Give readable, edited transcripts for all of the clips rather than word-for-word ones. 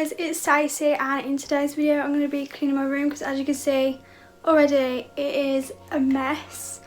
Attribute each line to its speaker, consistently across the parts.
Speaker 1: guys, it's Stacey, and in today's video I'm going to be cleaning my room because, as you can see already, it is a mess.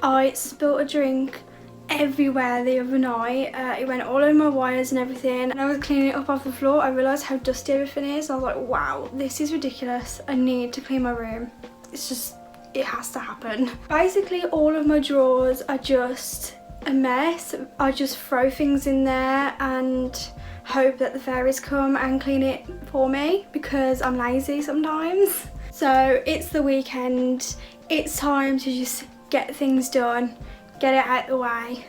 Speaker 1: I spilled a drink everywhere the other night. It went all over my wires and everything, and I was cleaning it up off the floor. I realised how dusty everything is. I was like, wow, this is ridiculous. I need to clean my room. It's just, it has to happen. Basically all of my drawers are just a mess. I just throw things in there and hope that the fairies come and clean it for me because I'm lazy sometimes. So it's the weekend, it's time to just get things done, get it out the way.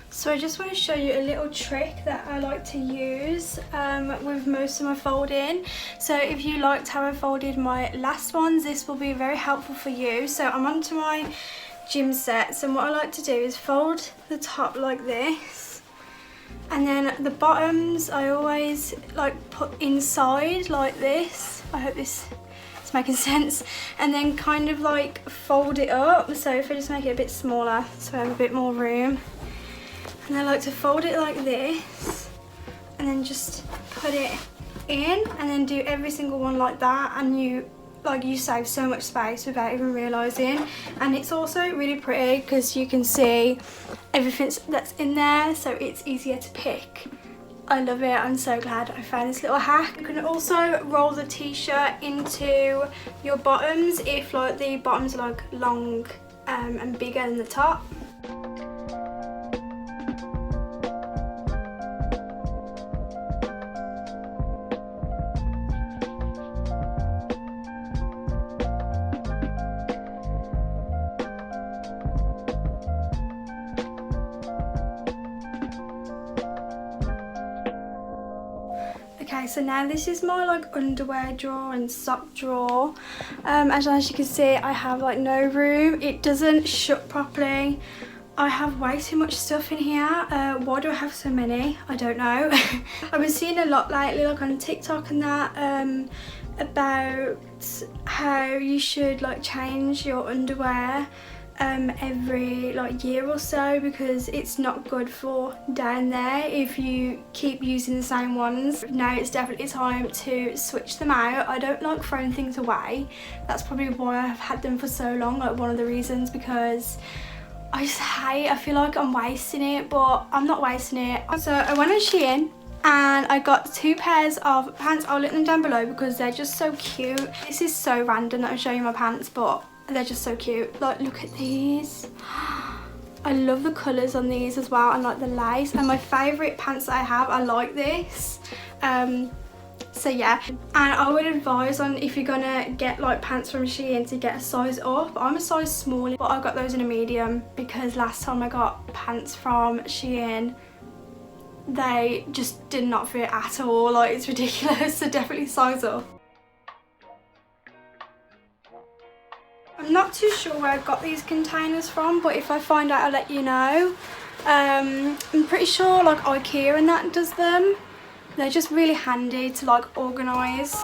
Speaker 1: So I just want to show you a little trick that I like to use with most of my folding. So if you liked how I folded my last ones, this will be very helpful for you. So I'm onto my gym sets, and what I like to do is fold the top like this, and then the bottoms I always like put inside like this. I hope this is making sense. And then kind of like fold it up. So if I just make it a bit smaller so I have a bit more room. And I like to fold it like this and then just put it in, and then do every single one like that, and you save so much space without even realising. And it's also really pretty because you can see everything that's in there, so it's easier to pick. I love it. I'm so glad I found this little hack. You can also roll the t-shirt into your bottoms if like the bottoms are like long and bigger than the top. Okay, so now this is my like underwear drawer and sock drawer. As you can see, I have like no room. It doesn't shut properly. I have way too much stuff in here. Why do I have so many? I don't know. I've been seeing a lot lately, like on TikTok and that, about how you should like change your underwear every like year or so, because it's not good for down there if you keep using the same ones. Now it's definitely time to switch them out. I don't like throwing things away. That's probably why I've had them for so long, like one of the reasons, because I feel like I'm wasting it, but I'm not wasting it. So I went on Shein and I got 2 pairs of pants. I'll link them down below because they're just so cute. This is so random that I'm showing you my pants, but they're just so cute. Like, look at these. I love the colours on these as well, and like the lace. And my favourite pants that I have are like this. So yeah, and I would advise on if you're gonna get like pants from Shein to get a size up. I'm a size small, but I got those in a medium because last time I got pants from Shein, they just did not fit at all. Like, it's ridiculous. So definitely size up. I'm not too sure where I got these containers from, but if I find out I'll let you know. I'm pretty sure like IKEA and that does them. They're just really handy to like organise.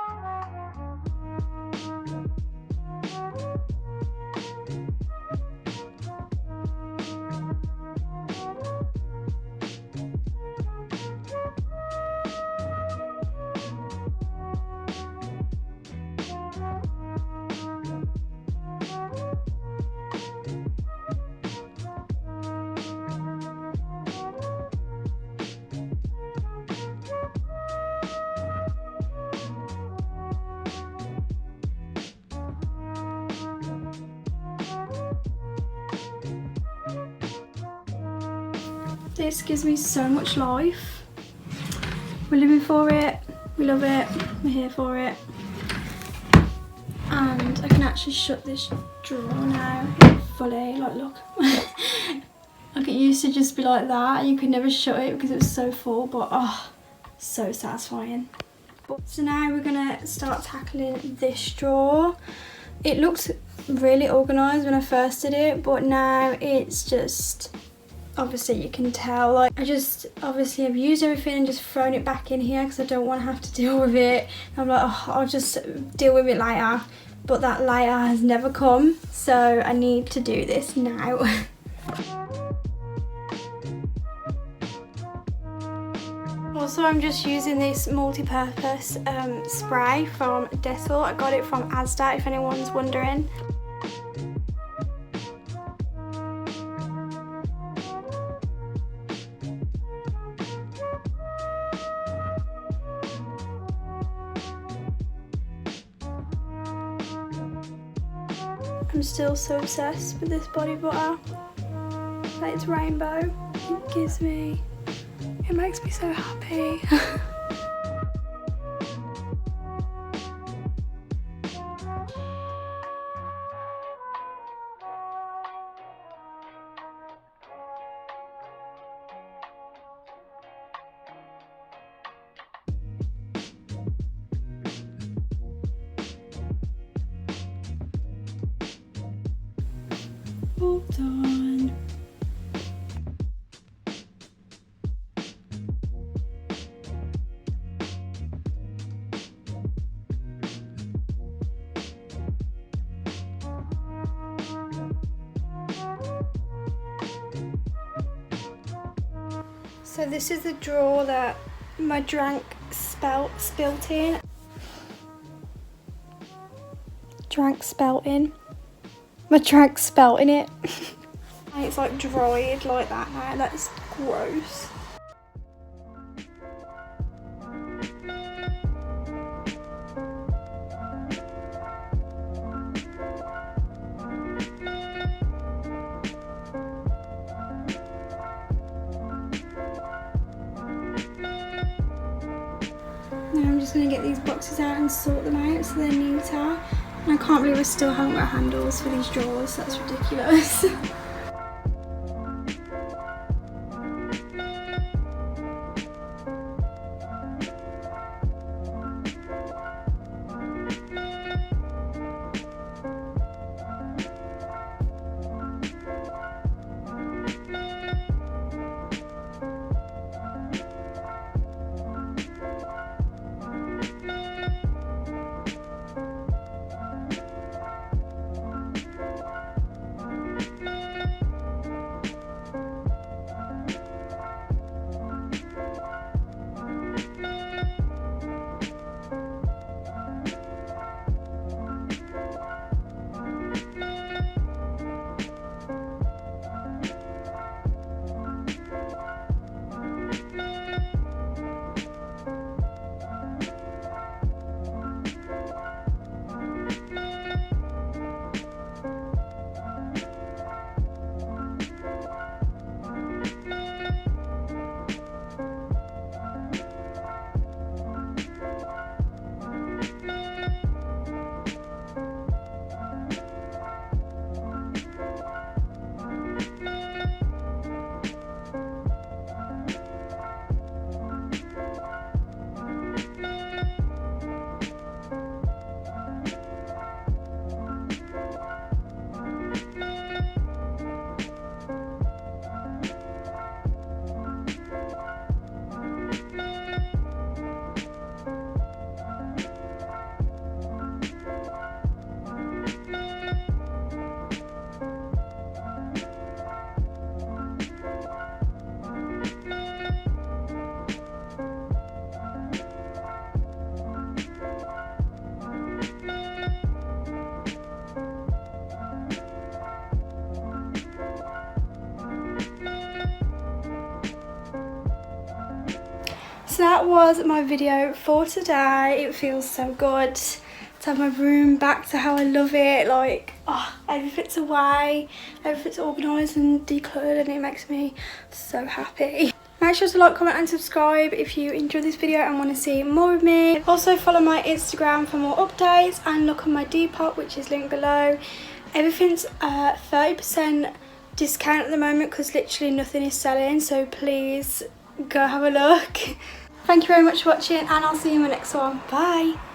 Speaker 1: This gives me so much life. We're living for it, we love it, we're here for it. And I can actually shut this drawer now fully, like look. Like it used to just be like that and you could never shut it because it was so full, but oh, so satisfying. So now we're gonna start tackling this drawer. It looked really organised when I first did it, but now it's just, obviously you can tell, like I just obviously have used everything and just thrown it back in here because I don't want to have to deal with it. I'm like, oh, I'll just deal with it later, but that later has never come, so I need to do this now. Also, I'm just using this multi-purpose spray from Depop. I got it from Asda, if anyone's wondering. I'm still so obsessed with this body butter. Like, it's rainbow. It makes me so happy. All done. So this is the drawer that my drink spilt in. My drink spelt in it. And it's like dried like that now. That's gross. Now I'm just going to get these boxes out and sort them out so they're neater. And I can't believe I still haven't got handles for these drawers, that's ridiculous. So that was my video for today. It feels so good to have my room back to how I love it. Like, oh, everything's away, everything's organised and decluttered, and it makes me so happy. Make sure to like, comment and subscribe if you enjoyed this video and want to see more of me. Also follow my Instagram for more updates and look on my Depop, which is linked below. Everything's 30% discount at the moment because literally nothing is selling, so please go have a look. Thank you very much for watching, and I'll see you in my next one. Bye.